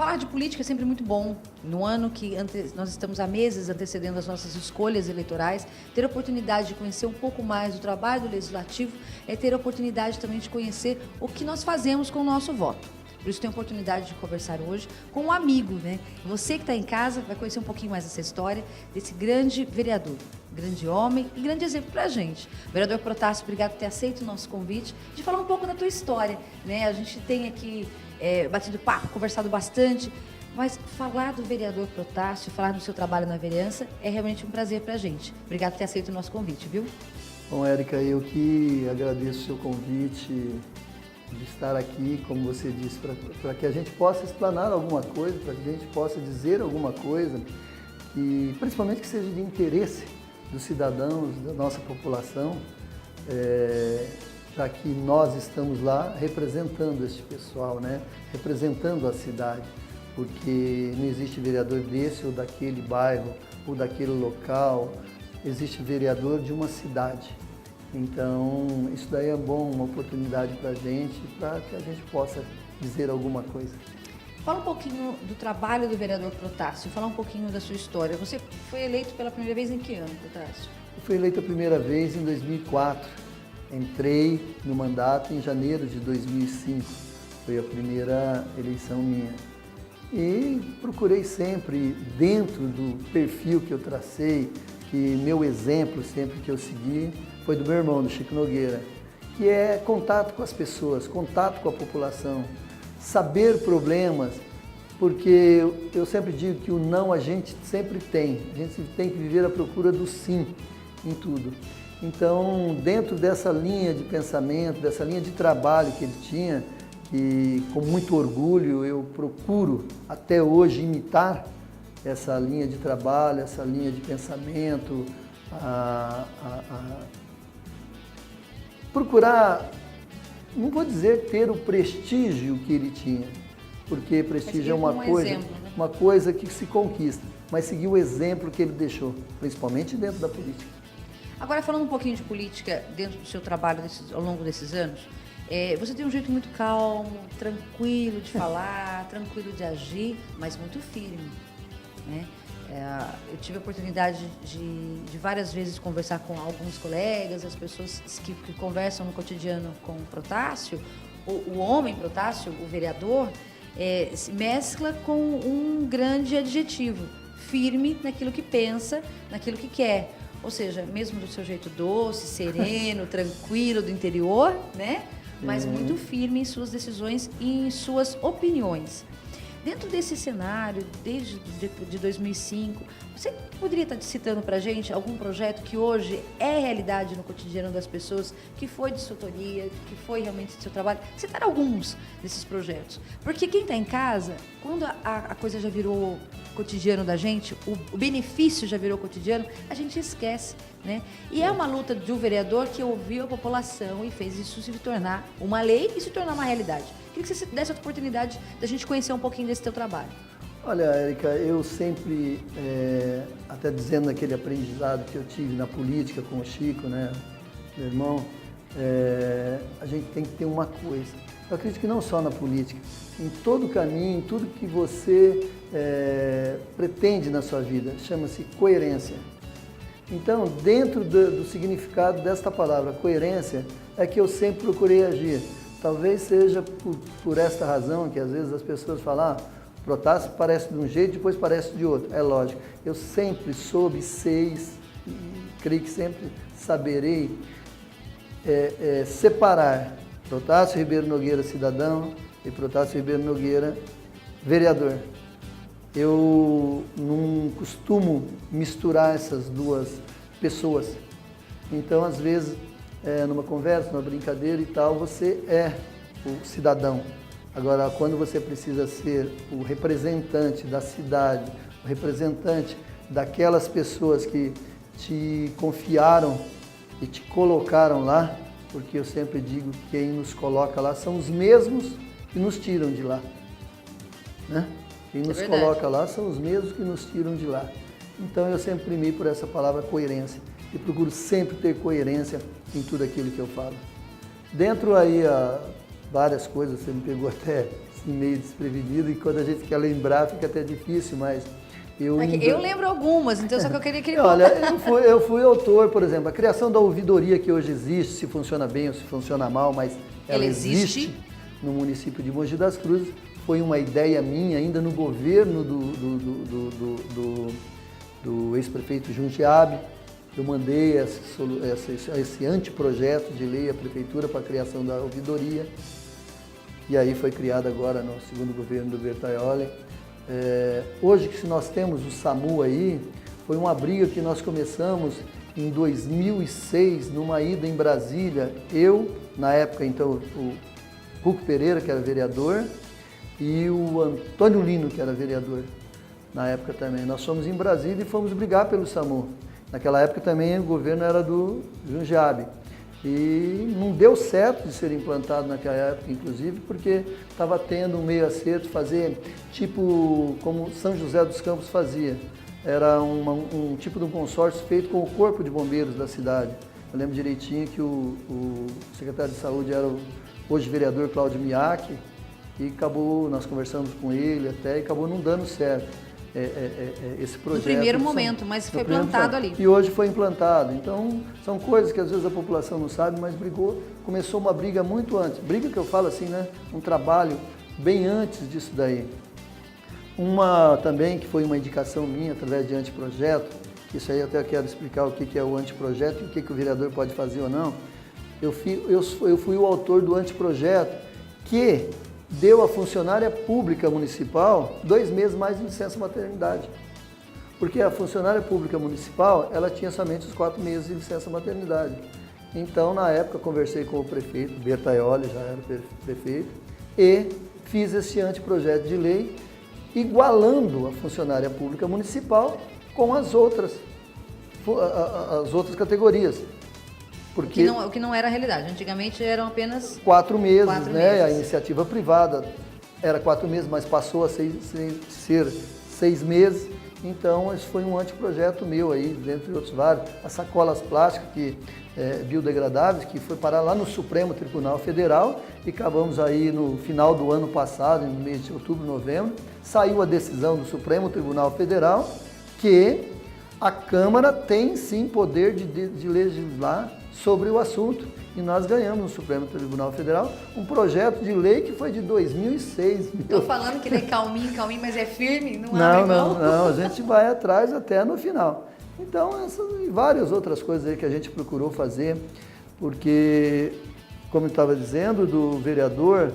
Falar de política é sempre muito bom. No ano que nós estamos há meses antecedendo as nossas escolhas eleitorais, ter a oportunidade de conhecer um pouco mais do trabalho do Legislativo é ter a oportunidade também de conhecer o que nós fazemos com o nosso voto. Por isso, tenho a oportunidade de conversar hoje com um amigo, né? Você que está em casa vai conhecer um pouquinho mais dessa história desse grande vereador, grande homem e grande exemplo para a gente. Vereador Protásio, obrigado por ter aceito o nosso convite de falar um pouco da tua história, né? A gente tem aqui batido papo, conversado bastante, mas falar do vereador Protásio, falar do seu trabalho na vereança é realmente um prazer para a gente. Obrigado por ter aceito o nosso convite, viu? Bom, Érica, eu que agradeço o seu convite de estar aqui, como você disse, para que a gente possa explanar alguma coisa, para que a gente possa dizer alguma coisa, e principalmente que seja de interesse dos cidadãos, da nossa população, já que nós estamos lá representando este pessoal, né? Representando a cidade, porque não existe vereador desse ou daquele bairro ou daquele local, existe vereador de uma cidade. Então, isso daí é bom, uma oportunidade para que a gente possa dizer alguma coisa. Fala um pouquinho do trabalho do vereador Protásio, fala um pouquinho da sua história. Você foi eleito pela primeira vez em que ano, Protásio? Eu fui eleito a primeira vez em 2004. Entrei no mandato em janeiro de 2005. Foi a primeira eleição minha. E procurei sempre, dentro do perfil que eu tracei, que meu exemplo sempre que eu segui, foi do meu irmão, do Chico Nogueira, que é contato com as pessoas, contato com a população, saber problemas, porque eu sempre digo que o não a gente sempre tem, a gente tem que viver à procura do sim em tudo. Então, dentro dessa linha de pensamento, dessa linha de trabalho que ele tinha, e com muito orgulho eu procuro até hoje imitar essa linha de trabalho, essa linha de pensamento, procurar, não vou dizer ter o prestígio que ele tinha, porque prestígio é uma coisa que se conquista, mas seguir o exemplo que ele deixou, principalmente dentro da política. Agora, falando um pouquinho de política dentro do seu trabalho ao longo desses anos, você tem um jeito muito calmo, tranquilo de falar, tranquilo de agir, mas muito firme, né? Eu tive a oportunidade de várias vezes conversar com alguns colegas, as pessoas que conversam no cotidiano com o Protásio, o homem Protásio, o vereador, se mescla com um grande adjetivo, firme naquilo que pensa, naquilo que quer. Ou seja, mesmo do seu jeito doce, sereno, tranquilo do interior, né? Mas muito firme em suas decisões e em suas opiniões. Dentro desse cenário, desde de 2005, você poderia estar citando para a gente algum projeto que hoje é realidade no cotidiano das pessoas, que foi de sua autoria, que foi realmente do seu trabalho? Citar alguns desses projetos. Porque quem está em casa, quando a coisa já virou cotidiano da gente, o benefício já virou cotidiano, a gente esquece, né? E é uma luta de um vereador que ouviu a população e fez isso se tornar uma lei e se tornar uma realidade. Queria que você desse a oportunidade da gente conhecer um pouquinho desse teu trabalho. Olha, Érica, eu sempre, até dizendo aquele aprendizado que eu tive na política com o Chico, né, meu irmão, a gente tem que ter uma coisa. Eu acredito que não só na política, em todo caminho, em tudo que você pretende na sua vida, chama-se coerência. Então, dentro do significado desta palavra, coerência, é que eu sempre procurei agir. Talvez seja por esta razão que às vezes as pessoas falam, Protásio parece de um jeito, depois parece de outro. É lógico, eu sempre soube, sei, e creio que sempre saberei separar Protásio Ribeiro Nogueira, cidadão, e Protásio Ribeiro Nogueira, vereador. Eu não costumo misturar essas duas pessoas. Então, às vezes, numa conversa, numa brincadeira e tal, você é o cidadão. Agora, quando você precisa ser o representante da cidade, o representante daquelas pessoas que te confiaram e te colocaram lá, porque eu sempre digo que quem nos coloca lá são os mesmos que nos tiram de lá, né? Quem nos coloca lá são os mesmos que nos tiram de lá. Então eu sempre primi por essa palavra coerência e procuro sempre ter coerência em tudo aquilo que eu falo. Dentro aí várias coisas, você me pegou até assim, meio desprevenido, e quando a gente quer lembrar fica até difícil, mas eu lembro algumas, então só que eu queria que ele Olha, eu fui autor, por exemplo, a criação da ouvidoria que hoje existe, se funciona bem ou se funciona mal, mas ela existe no município de Mogi das Cruzes, foi uma ideia minha ainda no governo do ex-prefeito Jundiabe. Eu mandei esse anteprojeto de lei à prefeitura para a criação da ouvidoria, e aí foi criada agora no segundo governo do Bertaioli. Hoje que nós temos o SAMU aí, foi uma briga que nós começamos em 2006, numa ida em Brasília, eu, na época então o Cuco Pereira, que era vereador, e o Antônio Lino, que era vereador na época também. Nós fomos em Brasília e fomos brigar pelo SAMU. Naquela época também o governo era do Jundiabe. E não deu certo de ser implantado naquela época, inclusive, porque estava tendo um meio acerto, fazer tipo como São José dos Campos fazia. Era um tipo de um consórcio feito com o Corpo de Bombeiros da cidade. Eu lembro direitinho que o secretário de Saúde era o hoje vereador Cláudio Miaki, e acabou, nós conversamos com ele até, e acabou não dando certo esse projeto. No primeiro momento, mas foi plantado ali. E hoje foi implantado. Então, são coisas que às vezes a população não sabe, mas começou uma briga muito antes. Briga que eu falo assim, né? Um trabalho bem antes disso daí. Uma também, que foi uma indicação minha, através de anteprojeto, isso aí até eu quero explicar o que é o anteprojeto e o que o vereador pode fazer ou não. Eu fui o autor do anteprojeto que deu à funcionária pública municipal 2 meses mais de licença maternidade. Porque a funcionária pública municipal, ela tinha somente os 4 meses de licença maternidade. Então, na época, conversei com o prefeito, Bertaioli já era prefeito, e fiz esse anteprojeto de lei, igualando a funcionária pública municipal com as outras categorias. Porque o que não era a realidade. Antigamente eram apenas 4 meses, 4 né? meses. A iniciativa privada era 4 meses, mas passou a ser 6 meses. Então, esse foi um anteprojeto meu aí, dentre outros vários. As sacolas plásticas biodegradáveis, que foi parar lá no Supremo Tribunal Federal, e acabamos aí no final do ano passado, no mês de outubro, novembro, saiu a decisão do Supremo Tribunal Federal que a Câmara tem sim poder de legislar sobre o assunto, e nós ganhamos no Supremo Tribunal Federal um projeto de lei que foi de 2006. Estou falando que ele é calminho, mas é firme, não abre mão. Não, a gente vai atrás até no final. Então, essas e várias outras coisas aí que a gente procurou fazer, porque, como eu estava dizendo, o vereador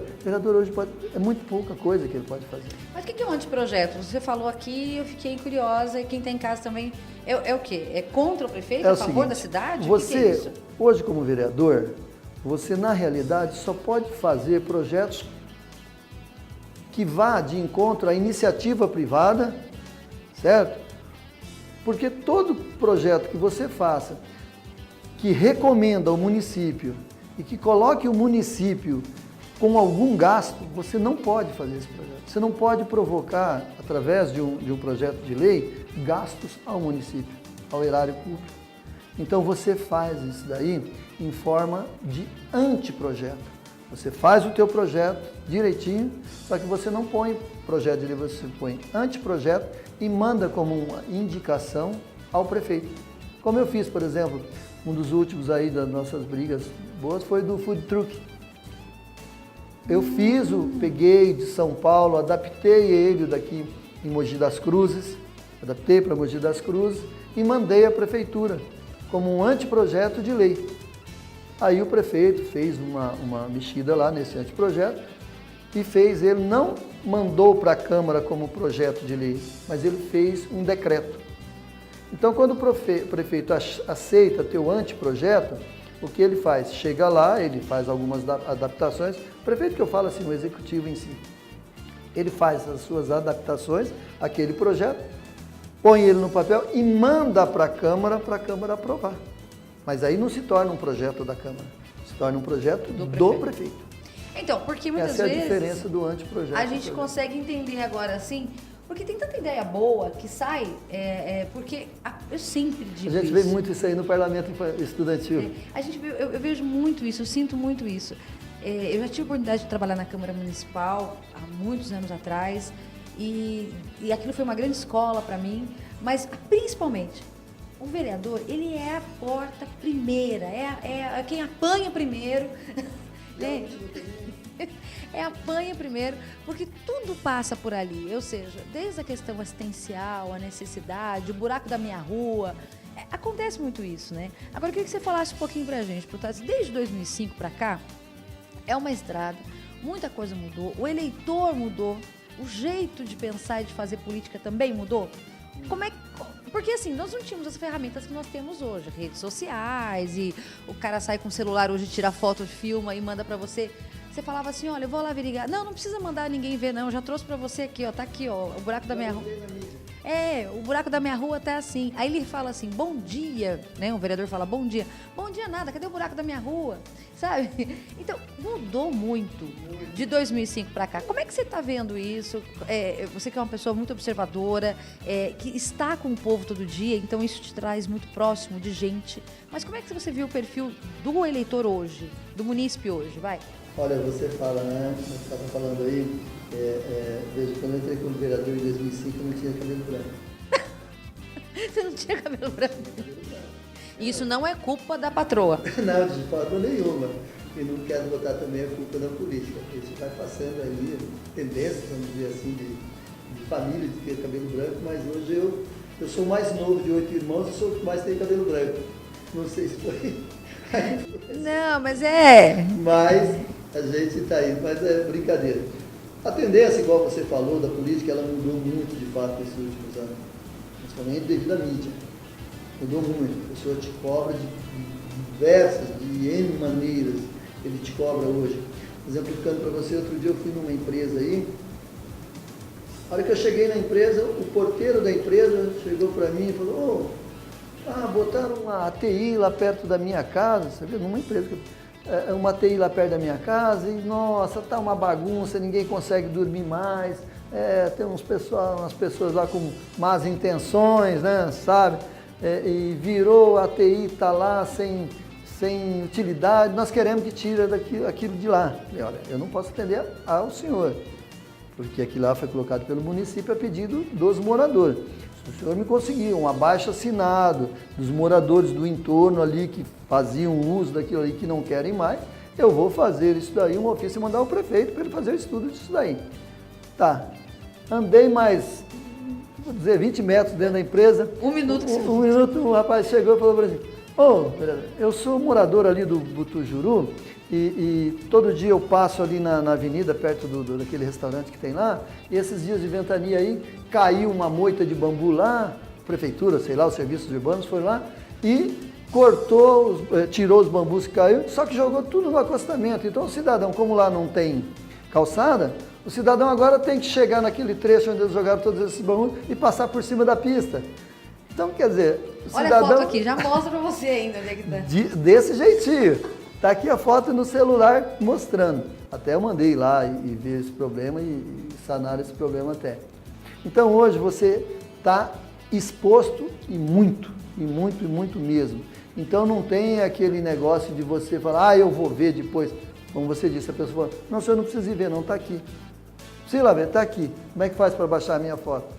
hoje é muito pouca coisa que ele pode fazer. Mas o que é um anteprojeto? Você falou aqui, eu fiquei curiosa, e quem tem em casa também, é o quê? É contra o prefeito, a favor da cidade? O que é isso? Hoje como vereador, você na realidade só pode fazer projetos que vá de encontro à iniciativa privada, certo? Porque todo projeto que você faça, que recomenda ao município e que coloque o município com algum gasto, você não pode fazer esse projeto. Você não pode provocar, através de um projeto de lei, gastos ao município, ao erário público. Então você faz isso daí em forma de anteprojeto. Você faz o teu projeto direitinho, só que você não põe projeto de lei, você põe anteprojeto e manda como uma indicação ao prefeito. Como eu fiz, por exemplo, um dos últimos aí das nossas brigas boas foi do food truck. Eu peguei de São Paulo, adaptei ele daqui em Mogi das Cruzes, adaptei para Mogi das Cruzes e mandei à prefeitura como um anteprojeto de lei. Aí o prefeito fez uma mexida lá nesse anteprojeto e ele não mandou para a Câmara como projeto de lei, mas ele fez um decreto. Então, quando o prefeito aceita teu anteprojeto, o que ele faz? Chega lá, ele faz algumas adaptações. O prefeito que eu falo assim, o executivo em si, ele faz as suas adaptações àquele projeto, põe ele no papel e manda para a Câmara aprovar. Mas aí não se torna um projeto da Câmara, se torna um projeto do prefeito. Então, porque muitas vezes... Essa é a vezes diferença do anteprojeto. A gente consegue entender agora assim, porque tem tanta ideia boa que sai, porque eu sempre digo isso. A gente vê muito isso aí no parlamento estudantil. Eu vejo muito isso, eu sinto muito isso. Eu já tive a oportunidade de trabalhar na Câmara Municipal há muitos anos atrás e aquilo foi uma grande escola para mim, mas principalmente o vereador, ele é a porta primeira, é quem apanha primeiro, né? Apanha primeiro, porque tudo passa por ali, ou seja, desde a questão assistencial, a necessidade, o buraco da minha rua, acontece muito isso, né? Agora eu queria que você falasse um pouquinho pra gente, porque desde 2005 para cá, é uma estrada, muita coisa mudou, o eleitor mudou, o jeito de pensar e de fazer política também mudou. Porque assim, nós não tínhamos as ferramentas que nós temos hoje, redes sociais, e o cara sai com o celular hoje, tira foto, filma e manda pra você. Você falava assim, olha, eu vou lá averiguar. Não precisa mandar ninguém ver, não. Eu já trouxe pra você aqui, ó. Tá aqui, ó. O buraco da minha rua. O buraco da minha rua tá assim. Aí ele fala assim, bom dia, né? O vereador fala, bom dia. Bom dia nada, cadê o buraco da minha rua? Sabe? Então, mudou muito de 2005 pra cá. Como é que você tá vendo isso? Você que é uma pessoa muito observadora, que está com o povo todo dia, então isso te traz muito próximo de gente. Mas como é que você viu o perfil do eleitor hoje, do munícipe hoje? Vai. Olha, você fala, né? Você estava falando aí, veja, quando eu entrei como vereador em 2005, eu não tinha cabelo branco. Você não tinha cabelo branco? Isso não é culpa da patroa. Não, de forma nenhuma. E não quero botar também a culpa na política. Isso vai passando ali, tendência, vamos dizer assim, de família de ter cabelo branco, mas hoje eu sou o mais novo de 8 irmãos e sou o que mais tem cabelo branco. Não sei se foi... Não, mas Mas a gente está aí, mas é brincadeira. A tendência, igual você falou, da política, ela mudou muito de fato nesses últimos anos, principalmente devido à mídia. Mudou muito. A pessoa te cobra de diversas, de N maneiras, ele te cobra hoje. Exemplificando para você, outro dia eu fui numa empresa aí, a hora que eu cheguei na empresa, o porteiro da empresa chegou para mim e falou, botaram uma ATI lá perto da minha casa, você vê, numa empresa, uma ATI lá perto da minha casa, e nossa, tá uma bagunça, ninguém consegue dormir mais, tem umas pessoas lá com más intenções, né, sabe, e virou, a ATI tá lá sem utilidade, nós queremos que tire aquilo de lá. E, olha, eu não posso atender ao senhor, porque aquilo lá foi colocado pelo município a pedido dos moradores. Se o senhor me conseguir um abaixo-assinado dos moradores do entorno ali que faziam uso daquilo ali que não querem mais, eu vou fazer isso daí, um ofício e mandar ao prefeito para ele fazer o estudo disso daí. Tá, andei mais, vou dizer, 20 metros dentro da empresa. Um minuto. Um minuto, o rapaz chegou e falou para mim, eu sou morador ali do Butujuru e todo dia eu passo ali na avenida, perto daquele restaurante que tem lá, e esses dias de ventania aí, caiu uma moita de bambu lá, a prefeitura, sei lá, os serviços urbanos foram lá e cortou, tirou os bambus que caiu, só que jogou tudo no acostamento. Então o cidadão, como lá não tem calçada, o cidadão agora tem que chegar naquele trecho onde eles jogaram todos esses bambus e passar por cima da pista. Então, quer dizer, o olha cidadão... a foto aqui, já mostra pra você ainda onde é que tá. Desse jeitinho. Tá aqui a foto no celular mostrando. Até eu mandei lá e ver esse problema e sanar esse problema até. Então hoje você está exposto e muito mesmo. Então não tem aquele negócio de você falar, eu vou ver depois. Como você disse, a pessoa fala, não, o senhor não precisa ir ver, não, está aqui. Precisa ir lá ver, está aqui. Como é que faz para baixar a minha foto?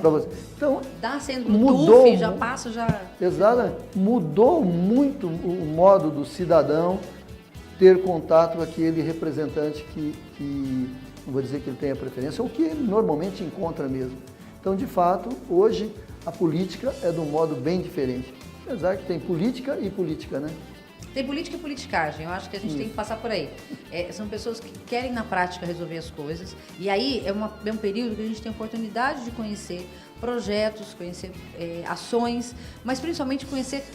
Você. Então, dá sendo Bluetooth, já passa, já... Exato, mudou muito o modo do cidadão ter contato com aquele representante que não vou dizer que ele tenha preferência, ou que ele normalmente encontra mesmo. Então, de fato, hoje a política é de um modo bem diferente. Apesar que tem política e política, né? Tem política e politicagem, eu acho que a gente tem que passar por aí. São pessoas que querem na prática resolver as coisas, e aí é um período que a gente tem a oportunidade de conhecer projetos, conhecer ações, mas principalmente conhecer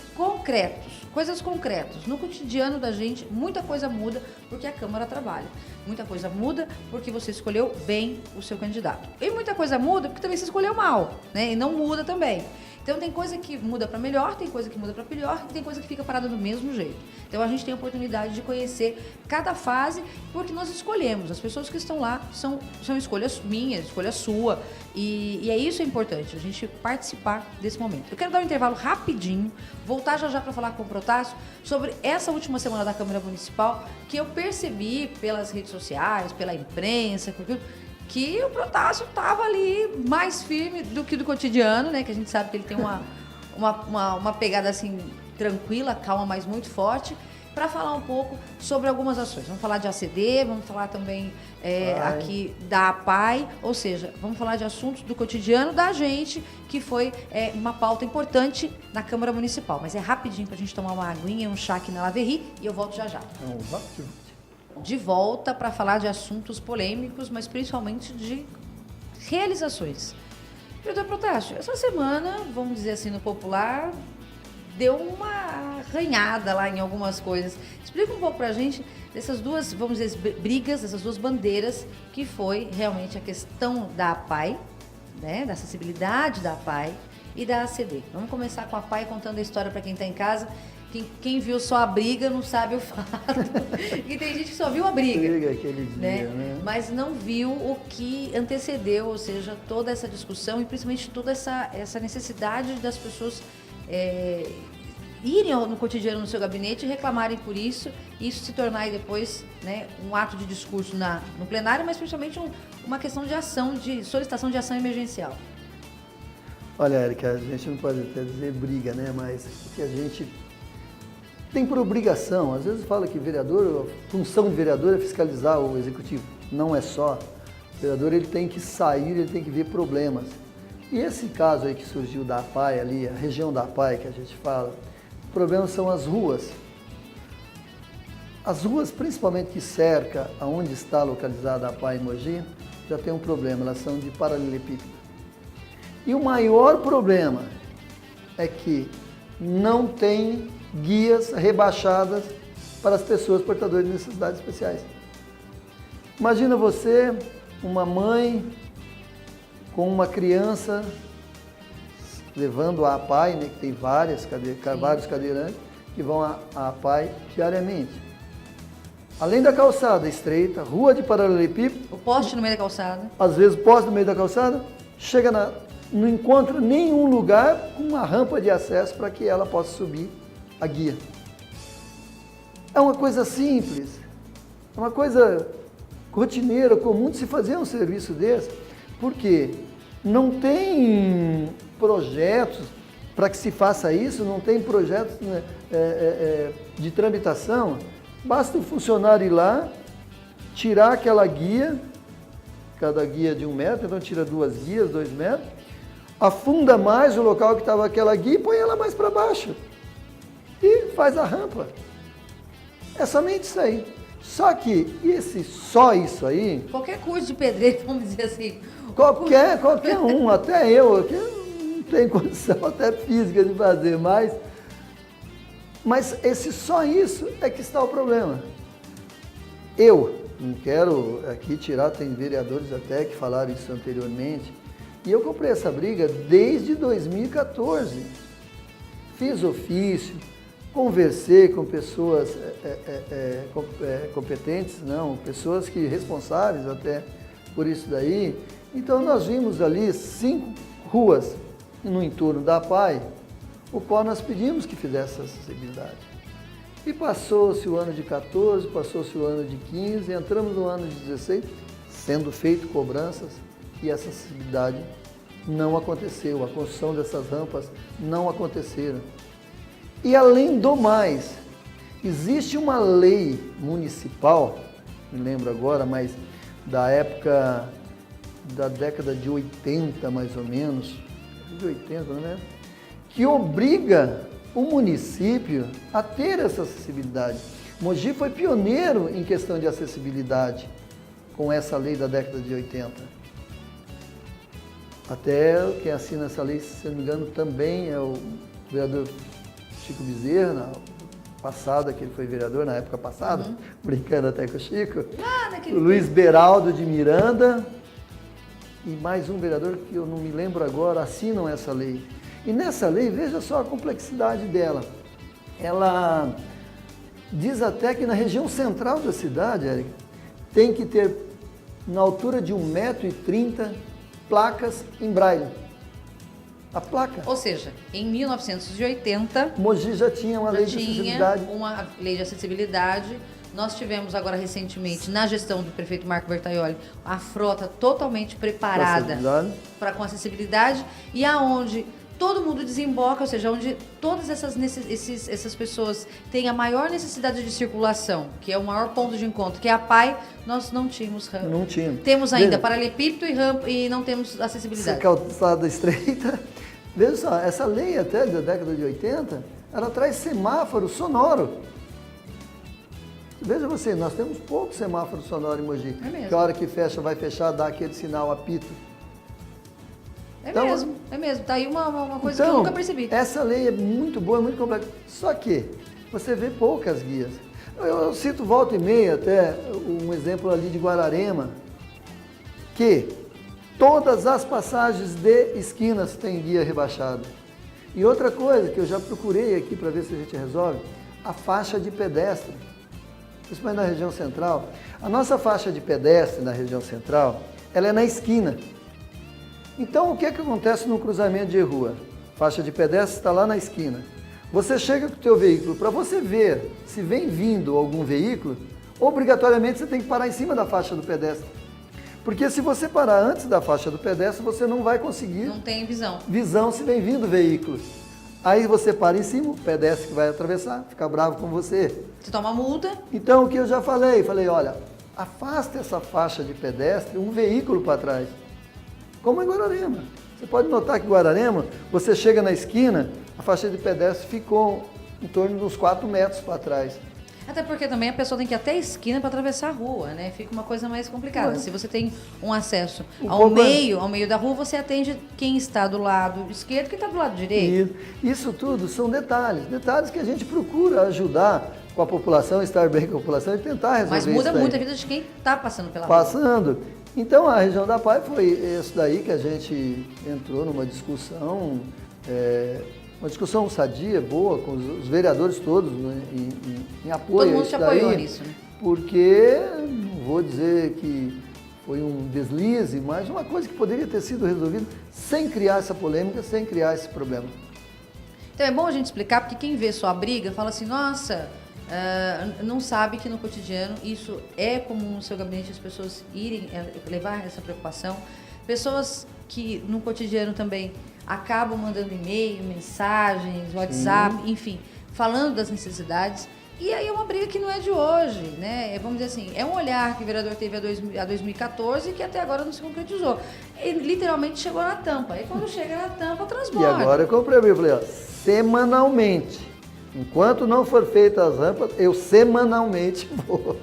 coisas concretas. No cotidiano da gente, muita coisa muda porque a Câmara trabalha. Muita coisa muda porque você escolheu bem o seu candidato. E muita coisa muda porque também você escolheu mal, né? E não muda também. Então tem coisa que muda para melhor, tem coisa que muda para pior e tem coisa que fica parada do mesmo jeito. Então a gente tem a oportunidade de conhecer cada fase porque nós escolhemos. As pessoas que estão lá são escolhas minhas, escolha sua. E é isso é importante, a gente participar desse momento. Eu quero dar um intervalo rapidinho, voltar já para falar com o Protásio sobre essa última semana da Câmara Municipal, que eu percebi pelas redes sociais, pela imprensa, que o Protásio estava ali mais firme do que do cotidiano, né? Que a gente sabe que ele tem uma pegada assim tranquila, calma, mas muito forte, para falar um pouco sobre algumas ações. Vamos falar de ACD, vamos falar também aqui da APAI, ou seja, vamos falar de assuntos do cotidiano da gente, que foi uma pauta importante na Câmara Municipal. Mas é rapidinho para a gente tomar uma aguinha, um chá aqui na Laverry e eu volto já. De volta para falar de assuntos polêmicos, mas principalmente de realizações. Vereador Protásio, essa semana, vamos dizer assim no popular, deu uma arranhada lá em algumas coisas. Explica um pouco pra gente dessas duas, vamos dizer, brigas, dessas duas bandeiras, que foi realmente a questão da APAI, né, da acessibilidade da APAI e da ACD. Vamos começar com a APAI contando a história para quem está em casa. Quem viu só a briga não sabe o fato. E tem gente que só viu a briga aquele dia, né? Mas não viu o que antecedeu, ou seja, toda essa discussão e principalmente toda essa necessidade das pessoas irem no cotidiano no seu gabinete e reclamarem por isso, e isso se tornar aí depois, né, um ato de discurso no plenário, mas principalmente uma questão de ação, de solicitação de ação emergencial. Olha, Érica, a gente não pode até dizer briga, né? Mas que a gente tem por obrigação, às vezes fala que vereador, a função do vereador é fiscalizar o executivo. Não é só. O vereador ele tem que sair, ele tem que ver problemas. E esse caso aí que surgiu da APAI ali, a região da APAI que a gente fala, o problema são as ruas. As ruas, principalmente que cerca aonde está localizada a APAI em Mogi, já tem um problema, elas são de paralelepípedo. E o maior problema é que não tem guias rebaixadas para as pessoas portadoras de necessidades especiais. Imagina você, uma mãe com uma criança levando a APAI, né, que tem vários cadeirantes que vão à APAI diariamente. Além da calçada estreita, rua de paralelepípedo. O poste no meio da calçada. Às vezes o poste no meio da calçada, não encontra nenhum lugar com uma rampa de acesso para que ela possa subir a guia. É uma coisa simples, é uma coisa rotineira, comum de se fazer um serviço desse, porque não tem projetos para que se faça isso, não tem projetos de tramitação, basta o funcionário ir lá, tirar aquela guia, cada guia de 1 metro, então tira 2 guias, 2 metros, afunda mais o local que estava aquela guia e põe ela mais para baixo. E faz a rampa. É somente isso aí. Só que só isso aí... Qualquer curso de pedreiro, vamos dizer assim. Qualquer um, até eu, que não tenho condição até física de fazer mais. Mas só isso é que está o problema. Eu não quero aqui tirar, tem vereadores até que falaram isso anteriormente, e eu comprei essa briga desde 2014. Fiz ofício, conversei com pessoas competentes, pessoas que responsáveis até por isso daí. Então nós vimos ali 5 ruas no entorno da APAI, o qual nós pedimos que fizesse essa acessibilidade. E passou-se o ano de 14, passou-se o ano de 15, entramos no ano de 16, sendo feito cobranças, e essa acessibilidade não aconteceu, a construção dessas rampas não aconteceram. E além do mais, existe uma lei municipal, me lembro agora, mas da época da década de 80 mais ou menos, de 80, não é? Que obriga o município a ter essa acessibilidade. Mogi foi pioneiro em questão de acessibilidade com essa lei da década de 80. Até quem assina essa lei, se não me engano, também é o vereador Chico Bezerra, na passada, que ele foi vereador na época passada, brincando até com o Chico. O Luiz Beraldo de Miranda e mais um vereador que eu não me lembro agora, assinam essa lei. E nessa lei, veja só a complexidade dela. Ela diz até que na região central da cidade, Érica, tem que ter, na altura de 1,30 m, placas em braille. A placa. Ou seja, em 1980... Mogi já tinha uma lei de acessibilidade. Uma lei de acessibilidade. Nós tivemos agora recentemente, na gestão do prefeito Marco Bertaioli, a frota totalmente preparada com acessibilidade e aonde todo mundo desemboca, ou seja, onde todas essas pessoas têm a maior necessidade de circulação, que é o maior ponto de encontro, que é a PAI, nós não tínhamos rampa. Não tínhamos. Temos ainda paralelepípedo e rampa e não temos acessibilidade. Essa calçada estreita. Veja só, essa lei até da década de 80, ela traz semáforo sonoro. Veja você, nós temos pouco semáforo sonoro em Mogi. É mesmo. Que a hora que fecha, vai fechar, dá aquele sinal, apito. É mesmo. Tá aí uma coisa que eu nunca percebi. Essa lei é muito boa, é muito complexa. Só que você vê poucas guias. Eu cito volta e meia até um exemplo ali de Guararema, que todas as passagens de esquinas têm guia rebaixado. E outra coisa que eu já procurei aqui para ver se a gente resolve, a faixa de pedestre. Principalmente na região central. A nossa faixa de pedestre na região central, ela é na esquina. Então, o que é que acontece no cruzamento de rua? Faixa de pedestre está lá na esquina. Você chega com o teu veículo, para você ver se vem vindo algum veículo, obrigatoriamente você tem que parar em cima da faixa do pedestre. Porque se você parar antes da faixa do pedestre, você não vai conseguir... Não tem visão. Visão se vem vindo veículo. Aí você para em cima, o pedestre que vai atravessar, fica bravo com você. Você toma multa. Então, o que eu já falei, olha, afasta essa faixa de pedestre, um veículo para trás. Como em Guararema. Você pode notar que em Guararema, você chega na esquina, a faixa de pedestre ficou em torno de uns 4 metros para trás. Até porque também a pessoa tem que ir até a esquina para atravessar a rua, né? Fica uma coisa mais complicada. Se você tem um acesso ao meio da rua, você atende quem está do lado esquerdo e quem está do lado direito. Isso tudo são detalhes que a gente procura ajudar com a população, estar bem com a população e tentar resolver isso. Mas muda muito a vida de quem está passando pela rua. Então, a região da PAI foi isso daí que a gente entrou numa discussão, uma discussão sadia, boa, com os vereadores todos, né, em apoio. Todo mundo te apoiou nisso, né? Porque, não vou dizer que foi um deslize, mas uma coisa que poderia ter sido resolvida sem criar essa polêmica, sem criar esse problema. Então é bom a gente explicar, porque quem vê só a briga fala assim, nossa, não sabe que no cotidiano isso é comum no seu gabinete, as pessoas irem levar essa preocupação. Pessoas que no cotidiano também acabam mandando e-mail, mensagens, WhatsApp, enfim, falando das necessidades. E aí é uma briga que não é de hoje, né? Vamos dizer assim, é um olhar que o vereador teve a 2014 que até agora não se concretizou. Ele literalmente chegou na tampa. E quando chega na tampa, transborda. E agora eu comprei, eu falei, ó, semanalmente. Enquanto não for feita as rampas, eu semanalmente vou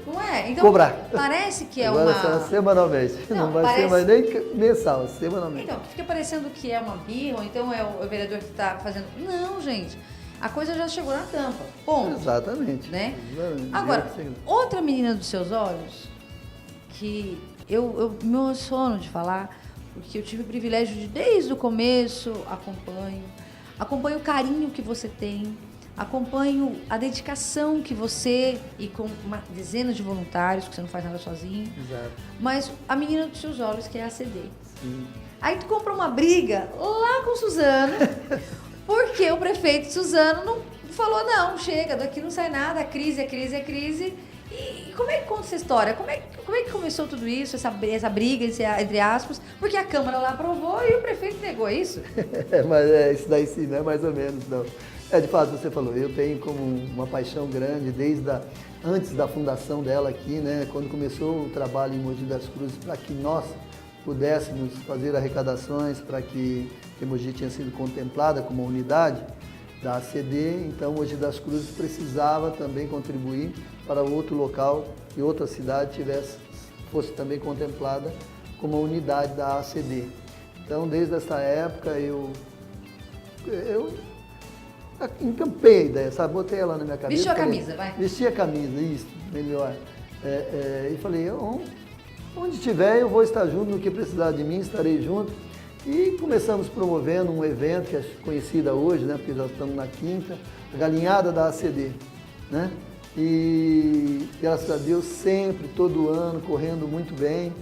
cobrar. Parece que é agora semanalmente. Não vai ser mais nem mensal, semanalmente. Então, fica parecendo que é uma birra, ou então é o vereador que está fazendo... Não, gente. A coisa já chegou na tampa. Ponto. Exatamente. Né? Agora, outra menina dos seus olhos, que eu me emociono de falar, porque eu tive o privilégio de, desde o começo, acompanho o carinho que você tem, acompanho a dedicação que você, e com dezenas de voluntários, que você não faz nada sozinho. Exato. Mas a menina dos seus olhos, que é a CD. Sim. Aí tu compra uma briga lá com o Suzano, porque o prefeito Suzano não falou, não, chega, daqui não sai nada, a crise. E como é que conta essa história? Como é que começou tudo isso, essa briga, entre aspas, porque a Câmara lá aprovou e o prefeito negou isso? Mas isso daí sim, não é mais ou menos, não. De fato, você falou, eu tenho como uma paixão grande, antes da fundação dela aqui, né, quando começou o trabalho em Mogi das Cruzes, para que nós pudéssemos fazer arrecadações, para que Mogi tinha sido contemplada como uma unidade da ACD, então Mogi das Cruzes precisava também contribuir para outro local e outra cidade fosse também contemplada como uma unidade da ACD. Então, desde essa época, eu encampei a ideia, sabe? Botei ela na minha cabeça. Vestiu a camisa, vai. Vesti a camisa, isso, melhor. E falei, onde tiver eu vou estar junto, no que precisar de mim, estarei junto. E começamos promovendo um evento que é conhecida hoje, né, porque já estamos na quinta, a Galinhada da ACD, né? E graças a Deus sempre, todo ano, correndo muito bem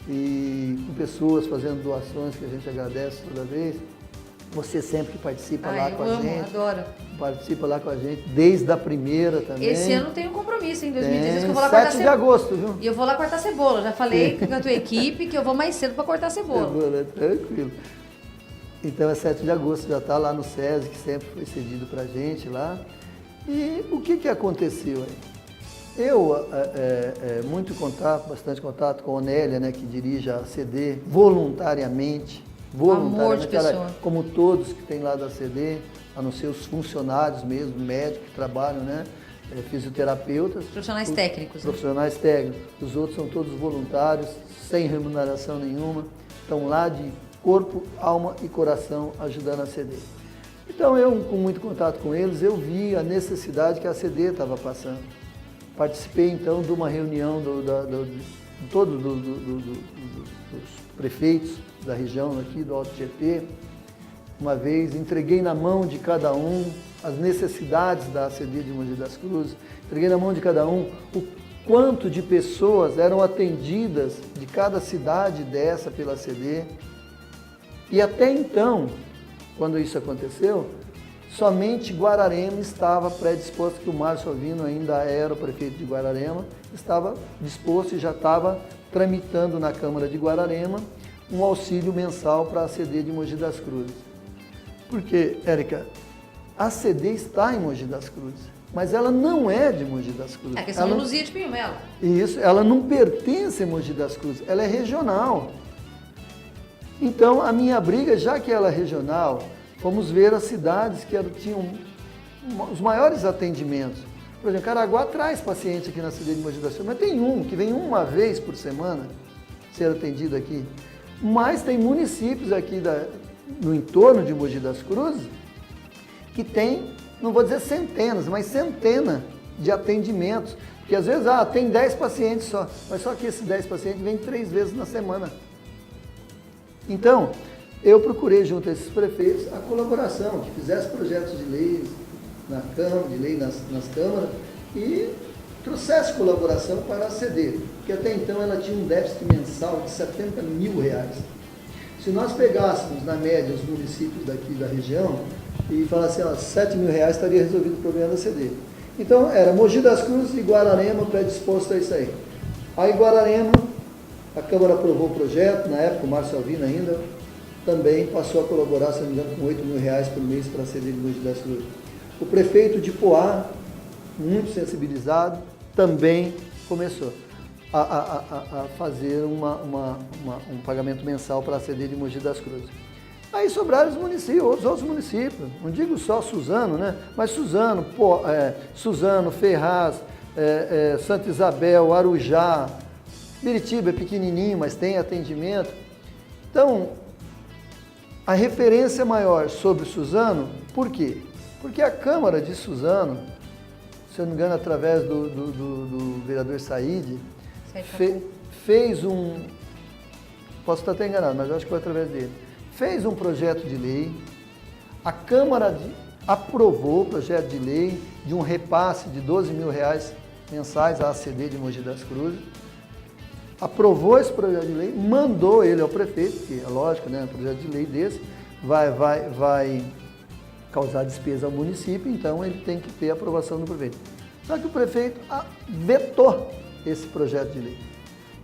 e com pessoas fazendo doações que a gente agradece toda vez. Você sempre que participa lá com a gente. Adoro. Participa lá com a gente, desde a primeira também. Esse ano tem um compromisso, em 2016, que eu vou lá cortar 7 de agosto, viu? E eu vou lá cortar cebola. Já falei com a tua equipe que eu vou mais cedo para cortar cebola. Cebola, tranquilo. Então é 7 de agosto, já está lá no SESI, que sempre foi cedido para a gente lá. E o que aconteceu aí? Eu, bastante contato com a Onélia, né, que dirige a ACD voluntariamente, Amor de pessoa. ela, como todos que tem lá da ACD, a não ser os funcionários mesmo, médicos que trabalham, né, fisioterapeutas. Profissionais técnicos. Profissionais técnicos. Os outros são todos voluntários, sem remuneração nenhuma, estão lá de corpo, alma e coração ajudando a ACD. Então eu, com muito contato com eles, eu vi a necessidade que a ACD estava passando. Participei então de uma reunião dos prefeitos da região aqui do Alto Tietê. Uma vez entreguei na mão de cada um as necessidades da ACD de Mogi das Cruzes, entreguei na mão de cada um o quanto de pessoas eram atendidas de cada cidade dessa pela ACD. E até então, quando isso aconteceu, somente Guararema estava predisposto, que o Márcio Alvino ainda era o prefeito de Guararema, estava disposto e já estava tramitando na Câmara de Guararema um auxílio mensal para a ACD de Mogi das Cruzes. Porque, Érica, a ACD está em Mogi das Cruzes, mas ela não é de Mogi das Cruzes. É questão de Luzia de Pinho Melo. Isso, ela não pertence a Mogi das Cruzes, ela é regional. Então, a minha briga, já que ela é regional, fomos ver as cidades que tinham os maiores atendimentos. Por exemplo, Caraguá traz paciente aqui na cidade de Mogi das Cruzes, mas tem um que vem uma vez por semana ser atendido aqui. Mas tem municípios aqui no entorno de Mogi das Cruzes que tem, não vou dizer centenas, mas centenas de atendimentos. Porque às vezes tem 10 pacientes só, mas só que esses 10 pacientes vêm 3 vezes na semana. Então, eu procurei junto a esses prefeitos a colaboração, que fizesse projetos de lei nas câmaras e trouxesse colaboração para a ACD, porque até então ela tinha um déficit mensal de R$70 mil. Se nós pegássemos, na média, os municípios daqui da região e falassem, R$7 mil estaria resolvido o problema da ACD. Então, era Mogi das Cruzes e Guararema predisposto a isso aí. Aí, Guararema, a Câmara aprovou o projeto, na época o Márcio Alvino ainda, também passou a colaborar, se não me engano, com R$8 mil por mês para a ACD de Mogi das Cruzes. O prefeito de Poá, muito sensibilizado, também começou a fazer um pagamento mensal para a ACD de Mogi das Cruzes. Aí sobraram os municípios, os outros municípios, não digo só Suzano, né? Mas Suzano, Ferraz, Santa Isabel, Arujá, Biritiba é pequenininho, mas tem atendimento. Então, a referência maior sobre Suzano, por quê? Porque a Câmara de Suzano, se eu não me engano, através do vereador Said, fez posso estar até enganado, mas eu acho que foi através dele, fez um projeto de lei, a Câmara aprovou o projeto de lei de um repasse de R$12 mil mensais à ACD de Mogi das Cruzes, aprovou esse projeto de lei, mandou ele ao prefeito, que é lógico, né, um projeto de lei desse vai causar despesa ao município, então ele tem que ter a aprovação do prefeito. Só que o prefeito vetou esse projeto de lei.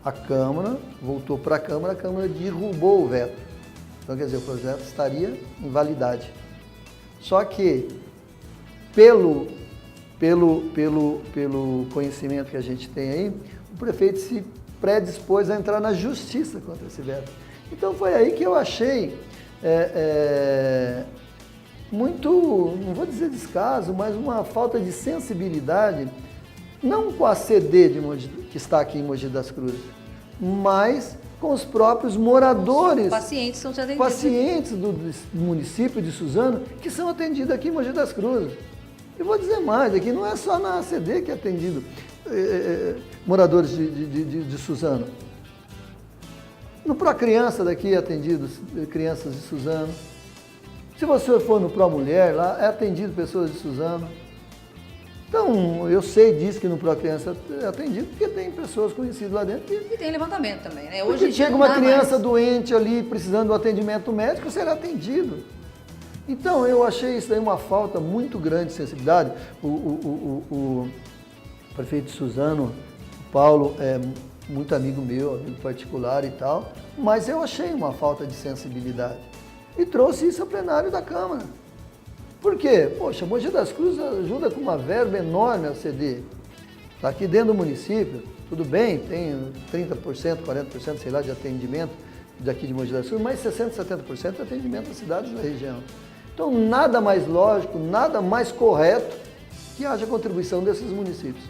A Câmara voltou para a Câmara derrubou o veto. Então, quer dizer, o projeto estaria em validade. Só que, pelo conhecimento que a gente tem aí, o prefeito se predispôs a entrar na justiça contra esse veto. Então, foi aí que eu achei muito, não vou dizer descaso, mas uma falta de sensibilidade, não com a ACD que está aqui em Mogi das Cruzes, mas com os próprios moradores, os pacientes são atendidos. Pacientes do município de Suzano, que são atendidos aqui em Mogi das Cruzes. E vou dizer mais, aqui não é só na ACD que é atendido moradores de Suzano. No Pro Criança daqui é atendido crianças de Suzano. Se você for no Pro Mulher, lá é atendido pessoas de Suzano. Então, eu sei disso que no Pro Criança é atendido, porque tem pessoas conhecidas lá dentro. E tem levantamento também, né? Hoje Hoje chega uma criança doente ali, precisando do atendimento médico, será atendido. Então, eu achei isso aí uma falta muito grande de sensibilidade. O prefeito de Suzano, o Paulo, é muito amigo meu, amigo particular e tal, mas eu achei uma falta de sensibilidade. E trouxe isso ao plenário da Câmara. Por quê? Poxa, Mogi das Cruzes ajuda com uma verba enorme a CD. Está aqui dentro do município, tudo bem, tem 30%, 40%, sei lá, de atendimento daqui de Mogi das Cruzes, mas 60%, 70% de atendimento das cidades da região. Então, nada mais lógico, nada mais correto que haja contribuição desses municípios.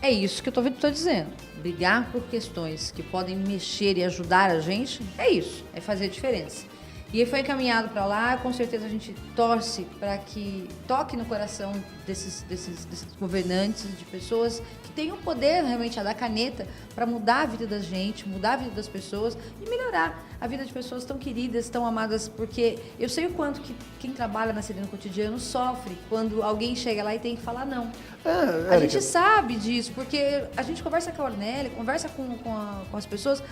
É isso que eu estou dizendo. Brigar por questões que podem mexer e ajudar a gente, é isso, é fazer a diferença. E foi encaminhado para lá, com certeza a gente torce para que toque no coração desses governantes, de pessoas que tenham o poder realmente a dar caneta para mudar a vida da gente, mudar a vida das pessoas e melhorar a vida de pessoas tão queridas, tão amadas, porque eu sei o quanto que quem trabalha na CD no cotidiano sofre quando alguém chega lá e tem que falar não. A gente sabe disso, porque a gente conversa com a Ornélia, conversa com as pessoas,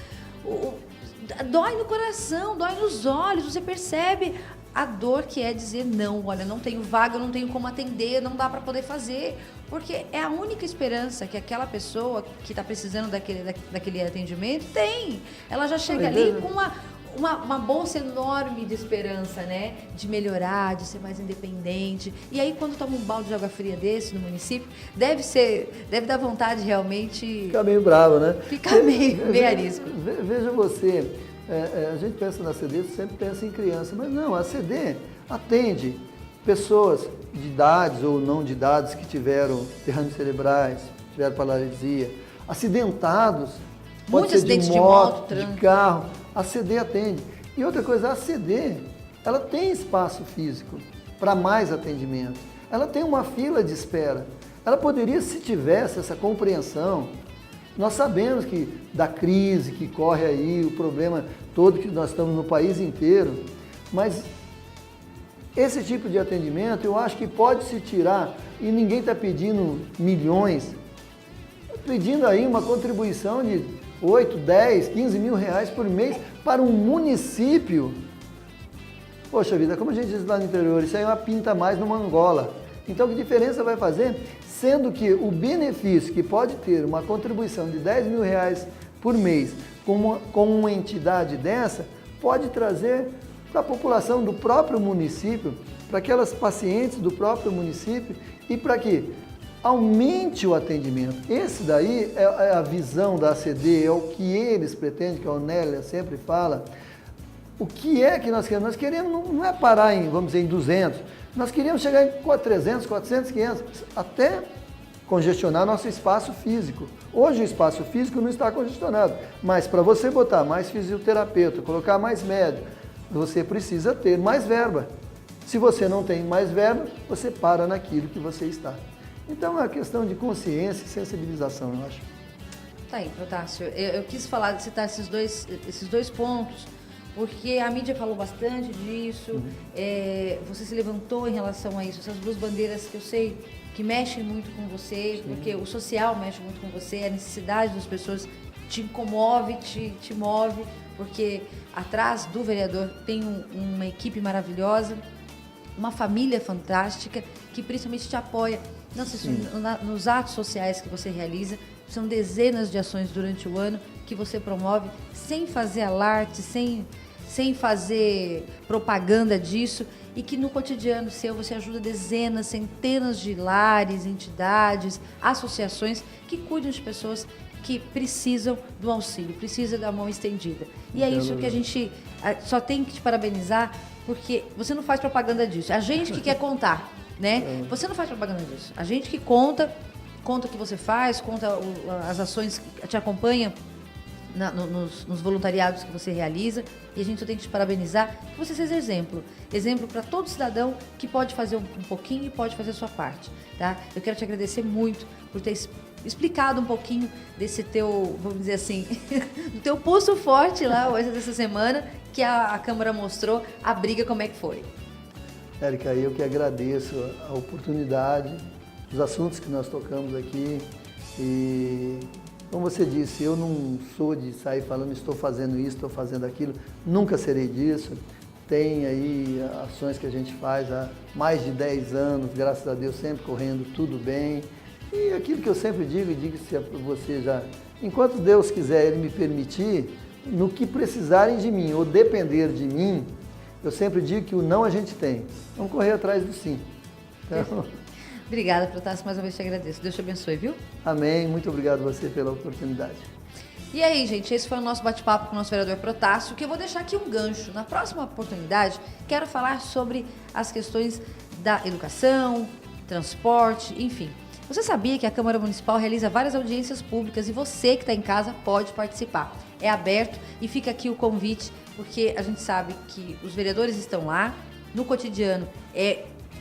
dói no coração, dói nos olhos, você percebe a dor que é dizer não, olha, não tenho vaga, eu não tenho como atender, não dá para poder fazer, porque é a única esperança que aquela pessoa que está precisando daquele atendimento tem. Ela já chega ali com uma bolsa enorme de esperança, né? De melhorar, de ser mais independente. E aí, quando toma um balde de água fria desse no município, deve dar vontade realmente... Ficar meio bravo, né? Ficar meio arisco. Veja você, a gente pensa na CD, sempre pensa em criança, mas não, a CD atende pessoas de idades ou não de idades que tiveram derrames cerebrais, tiveram paralisia, acidentados, pode ser de moto, de carro, a CD atende. E outra coisa, a CD, ela tem espaço físico para mais atendimento, ela tem uma fila de espera. Ela poderia, se tivesse essa compreensão, nós sabemos que da crise que corre aí, o problema todo que nós estamos no país inteiro, mas esse tipo de atendimento eu acho que pode se tirar, e ninguém está pedindo milhões, pedindo aí uma contribuição de 8, 10, 15 mil reais por mês para um município. Poxa vida, como a gente diz lá no interior, isso aí é uma pinta a mais numa Angola. Então, que diferença vai fazer? Sendo que o benefício que pode ter uma contribuição de 10 mil reais por mês com uma entidade dessa, pode trazer para a população do próprio município, para aquelas pacientes do próprio município e para que aumente o atendimento. Esse daí é a visão da ACD, é o que eles pretendem, que a Ornélia sempre fala. O que é que nós queremos? Nós queremos não é parar em, vamos dizer, em 200, nós queríamos chegar em 300, 400, 500, até congestionar nosso espaço físico. Hoje o espaço físico não está congestionado, mas para você botar mais fisioterapeuta, colocar mais médico, você precisa ter mais verba. Se você não tem mais verba, você para naquilo que você está. Então é uma questão de consciência e sensibilização, eu acho. Tá aí, Protássio. Eu quis citar esses dois pontos, porque a mídia falou bastante disso, você se levantou em relação a isso, essas duas bandeiras que eu sei que mexem muito com você, porque o social mexe muito com você, a necessidade das pessoas te comove, te move, porque atrás do vereador tem uma equipe maravilhosa, uma família fantástica, que principalmente te apoia nos atos sociais que você realiza. São dezenas de ações durante o ano que você promove, sem fazer alarde, sem fazer propaganda disso, e que no cotidiano seu você ajuda dezenas, centenas de lares, entidades, associações que cuidam de pessoas que precisam do auxílio, precisam da mão estendida. E é isso que a gente só tem que te parabenizar, porque você não faz propaganda disso. É a gente que quer contar, né? Você não faz propaganda disso. A gente que conta o que você faz, conta as ações que te acompanham nos voluntariados que você realiza, e a gente só tem que te parabenizar, que você seja exemplo para todo cidadão que pode fazer um pouquinho e pode fazer a sua parte, tá? Eu quero te agradecer muito por ter explicado um pouquinho desse teu, vamos dizer assim, do teu pulso forte lá hoje dessa semana, que a Câmara mostrou a briga como é que foi. Érica, eu que agradeço a oportunidade, os assuntos que nós tocamos aqui e, como você disse, eu não sou de sair falando estou fazendo isso, estou fazendo aquilo, nunca serei disso. Tem aí ações que a gente faz há mais de 10 anos, graças a Deus, sempre correndo tudo bem. E aquilo que eu sempre digo, e digo-se a você já, enquanto Deus quiser Ele me permitir, no que precisarem de mim ou depender de mim, eu sempre digo que o não a gente tem. Vamos correr atrás do sim. Então... Obrigada, Protássio, mais uma vez te agradeço. Deus te abençoe, viu? Amém, muito obrigado a você pela oportunidade. E aí, gente, esse foi o nosso bate-papo com o nosso vereador Protássio, que eu vou deixar aqui um gancho. Na próxima oportunidade, quero falar sobre as questões da educação, transporte, enfim. Você sabia que a Câmara Municipal realiza várias audiências públicas e você que está em casa pode participar. É aberto e fica aqui o convite, porque a gente sabe que os vereadores estão lá, no cotidiano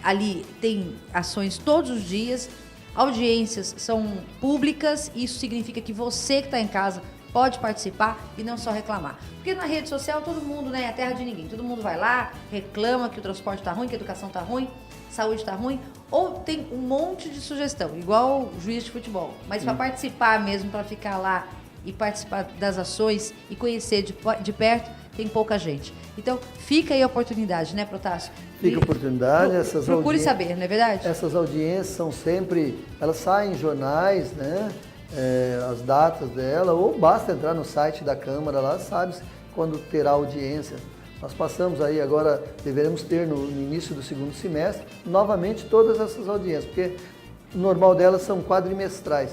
ali tem ações todos os dias, audiências são públicas, isso significa que você que está em casa pode participar e não só reclamar. Porque na rede social todo mundo, né, é a terra de ninguém, todo mundo vai lá, reclama que o transporte está ruim, que a educação está ruim, saúde está ruim, ou tem um monte de sugestão, igual juiz de futebol. Mas para participar mesmo, para ficar lá e participar das ações e conhecer de perto, tem pouca gente. Então, fica aí a oportunidade, né, Protássio? Fica a oportunidade. Procure saber, não é verdade? Essas audiências são sempre, elas saem em jornais, né? As datas dela, ou basta entrar no site da Câmara, lá sabe quando terá audiência. Nós passamos aí agora, deveremos ter no início do segundo semestre, novamente todas essas audiências, porque o normal delas são quadrimestrais,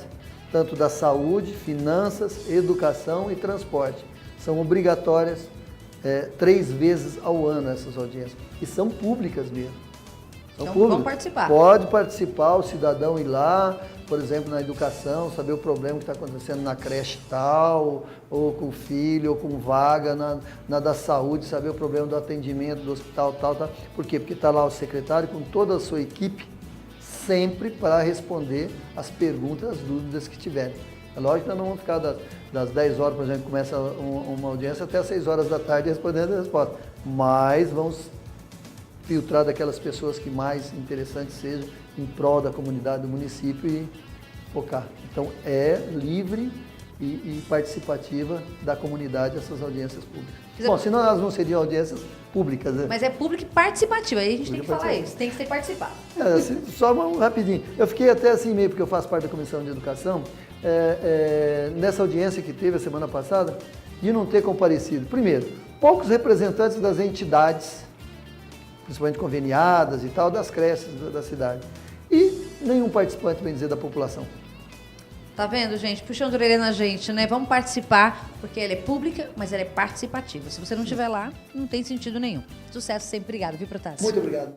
tanto da saúde, finanças, educação e transporte. São obrigatórias 3 vezes ao ano essas audiências, e são públicas mesmo. Então vamos participar. Pode participar, o cidadão ir lá, por exemplo, na educação, saber o problema que está acontecendo na creche tal, ou com o filho, ou com vaga, na da saúde, saber o problema do atendimento do hospital tal. Por quê? Porque está lá o secretário com toda a sua equipe, sempre para responder as perguntas, as dúvidas que tiverem. É lógico que nós não vamos ficar das 10 horas, por exemplo, começa uma audiência, até as 6 horas da tarde respondendo a resposta. Mas vamos filtrar daquelas pessoas que mais interessantes sejam em prol da comunidade do município e focar. Então, é livre e participativa da comunidade essas audiências públicas. Bom, senão elas não seriam audiências públicas, né? Mas é pública e participativa, aí a gente tem que falar isso, tem que ser participar. Só rapidinho. Eu fiquei até assim meio, porque eu faço parte da Comissão de Educação, nessa audiência que teve a semana passada, de não ter comparecido. Primeiro, poucos representantes das entidades, principalmente conveniadas e tal, das creches da cidade. E nenhum participante, bem dizer, da população. Tá vendo, gente? Puxando a orelha na gente, né? Vamos participar, porque ela é pública, mas ela é participativa. Se você não estiver lá, não tem sentido nenhum. Sucesso sempre. Obrigado, viu, Protássio? Muito obrigado.